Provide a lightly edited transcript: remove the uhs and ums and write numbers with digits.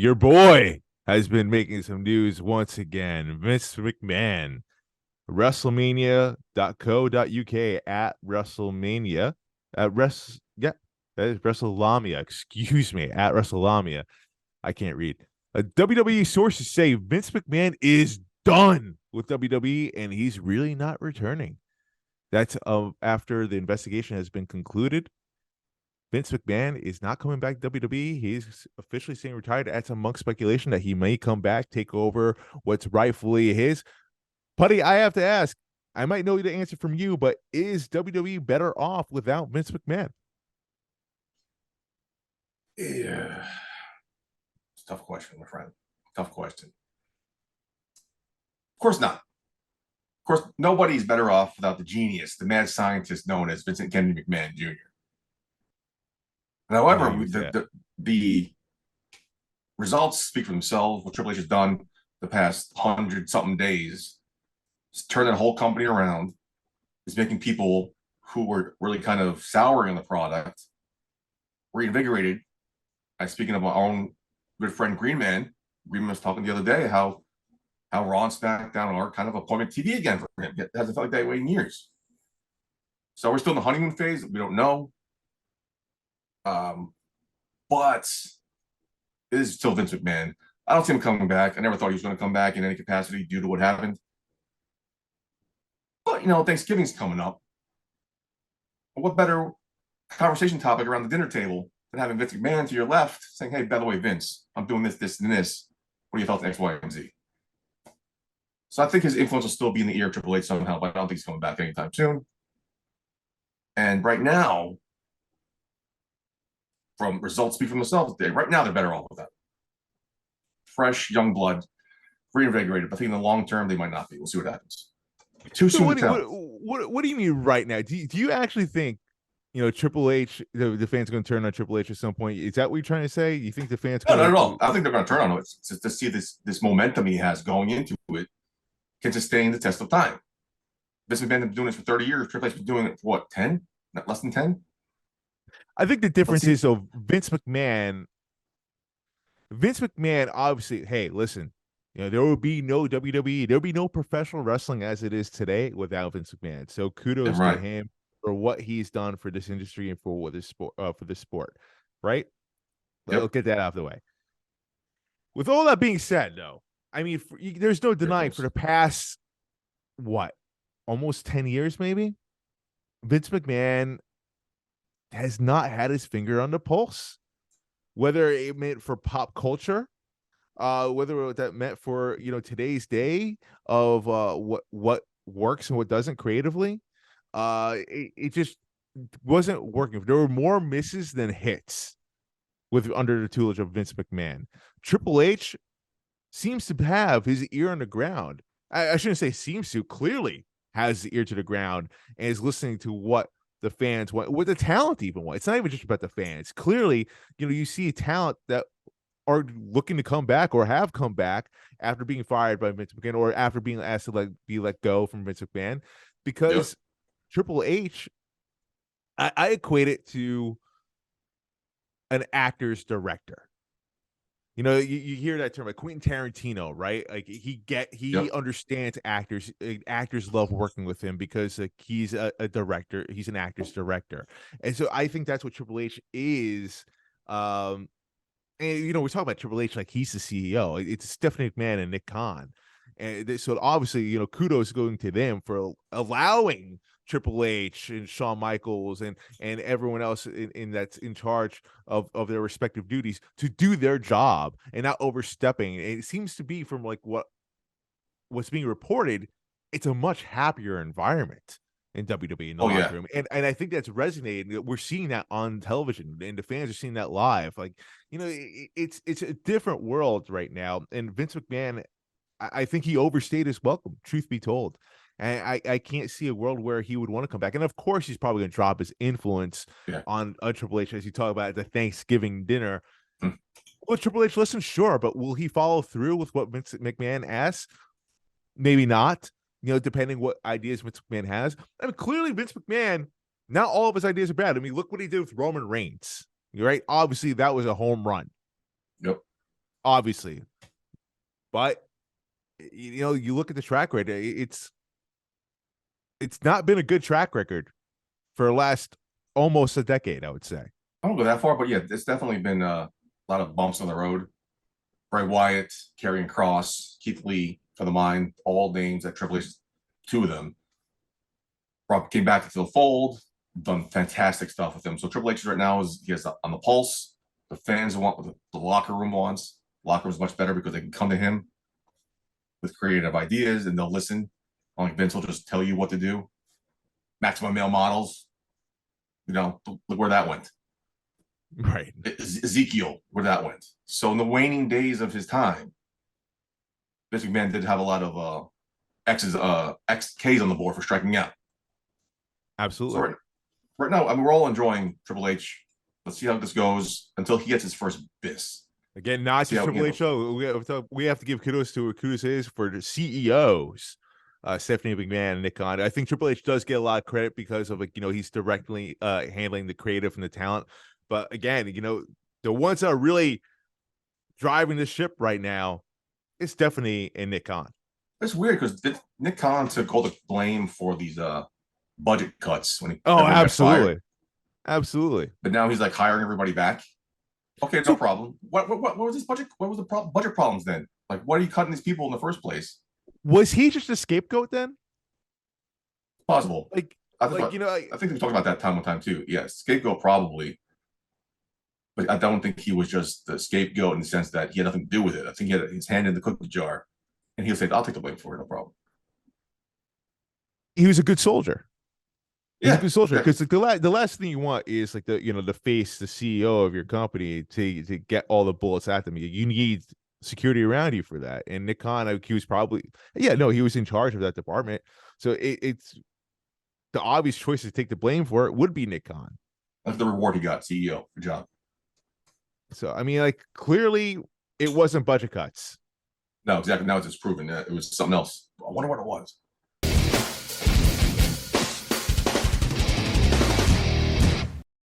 Your boy has been making some news once again. Vince McMahon, WrestleMania.co.uk at WrestleMania at yeah, that is WrestleLamia. Excuse me, at WrestleLamia. I can't read. WWE sources say Vince McMahon is done with WWE and he's really not returning. That's after the investigation has been concluded. Vince McMahon is not coming back to WWE. He's officially saying retired. That's among speculation that he may come back, take over what's rightfully his. Puddy, I have to ask. I might know the answer from you, but is WWE better off without Vince McMahon? Yeah, it's a tough question, my friend. Tough question. Of course not. Of course, nobody's better off without the genius, the mad scientist known as Vincent Kennedy McMahon Jr. I know However, you said. the results speak for themselves. What Triple H has done the past 100-something days is turn that whole company around. Is making people who were really kind of souring on the product reinvigorated. Speaking of our own good friend Greenman was talking the other day how Raw and SmackDown are kind of appointment TV again for him. It hasn't felt like that way in years. So we're still in the honeymoon phase. We don't know. But it is still Vince McMahon. I don't see him coming back. I never thought he was going to come back in any capacity due to what happened. But, Thanksgiving's coming up. What better conversation topic around the dinner table than having Vince McMahon to your left saying, hey, by the way, Vince, I'm doing this, this, and this. What are your thoughts on X, Y, and Z? So I think his influence will still be in the ear of Triple H somehow, but I don't think he's coming back anytime soon. And right now, from results speak for themselves, right now they're better off with that. Fresh, young blood, reinvigorated. But I think in the long term, they might not be. We'll see what happens. Too soon to tell. What do you mean right now? Do you actually think, Triple H, the fans are going to turn on Triple H at some point? Is that what you're trying to say? You think the fans? No, not at all. I think they're going to turn on him to see this momentum he has going into it can sustain the test of time. Vince McMahon has been doing this for 30 years. Triple H has been doing it for what, 10? Not less than 10? I think the difference is, so Vince McMahon, obviously, hey, listen, there would be no WWE, there would be no professional wrestling as it is today without Vince McMahon. So kudos to him for what he's done for this industry and for this sport, right? Yep. Let's get that out of the way. With all that being said, though, I mean, there's no denying for the past, almost 10 years, maybe, Vince McMahon has not had his finger on the pulse, whether it meant for pop culture, whether that meant for today's day of what works and what doesn't creatively. It just wasn't working. There were more misses than hits with under the tutelage of Vince McMahon. Triple H seems to have his ear on the ground. I shouldn't say seems to, clearly has the ear to the ground and is listening to what the fans want, what the talent even want. It's not even just about the fans. Clearly, you see talent that are looking to come back or have come back after being fired by Vince McMahon or after being asked to be let go from Vince McMahon, because Triple H, I equate it to an actor's director. You hear that term, like Quentin Tarantino, right? Like he understands actors. Actors love working with him because he's a director. He's an actor's director, and so I think that's what Triple H is. And we're talking about Triple H like he's the CEO. It's Stephanie McMahon and Nick Khan, and so obviously, kudos going to them for allowing Triple H and Shawn Michaels and everyone else in that's in charge of their respective duties to do their job and not overstepping. It seems to be, from like what's being reported, it's a much happier environment in WWE in the locker room. And I think that's resonating. We're seeing that on television and the fans are seeing that live. Like, it's a different world right now. And Vince McMahon, I think he overstayed his welcome, truth be told. And I can't see a world where he would want to come back. And of course, he's probably going to drop his influence on Triple H, as you talk about at the Thanksgiving dinner. Will Triple H listen? Sure. But will he follow through with what Vince McMahon asks? Maybe not, depending what ideas Vince McMahon has. I mean, clearly Vince McMahon, not all of his ideas are bad. I mean, look what he did with Roman Reigns, right? Obviously, that was a home run. Yep. obviously, but you look at the track record. It's not been a good track record for the last almost a decade, I would say. I don't go that far, but yeah, it's definitely been a lot of bumps on the road. Bray Wyatt, Karrion Kross, Keith Lee for the Mind, all names that Triple H, two of them, Rob came back into the fold, done fantastic stuff with him. So Triple H right now he has on the pulse. The fans want what the locker room wants. The locker room is much better because they can come to him with creative ideas and they'll listen. Like Vince will just tell you what to do. Maximum male models, look where that went. Right. Ezekiel, where that went. So in the waning days of his time, Vince McMahon did have a lot of XKs on the board for striking out. Absolutely. So right now, I mean, we're all enjoying Triple H. Let's see how this goes until he gets his first bis. Again, not just Triple H show. We have to give kudos to where kudos is for the CEOs, Stephanie McMahon and Nick Khan. I think Triple H does get a lot of credit because of he's directly handling the creative and the talent. But again, the ones that are really driving the ship right now, it's definitely in Nick Khan. It's weird because Nick Khan took all the blame for these budget cuts when he absolutely. Absolutely. But now he's like hiring everybody back. Okay, no problem. What was this budget? What was the budget problems then? Like, why are you cutting these people in the first place? Was he just a scapegoat then? Possible. I think we talked about that one time too. Yeah, scapegoat probably. But I don't think he was just the scapegoat in the sense that he had nothing to do with it. I think he had his hand in the cookie jar, and he'll say, "I'll take the blame for it, no problem." He was a good soldier. He's a good soldier because exactly. the last thing you want is like the face, the CEO of your company to get all the bullets at them. You need security around you for that. And Nick Khan, he was probably he was in charge of that department. So it's the obvious choice to take the blame for it would be Nick Khan. That's the reward he got, CEO. Good job. So I mean, like clearly it wasn't budget cuts. No, exactly. Now it's just proven that it was something else. I wonder what it was.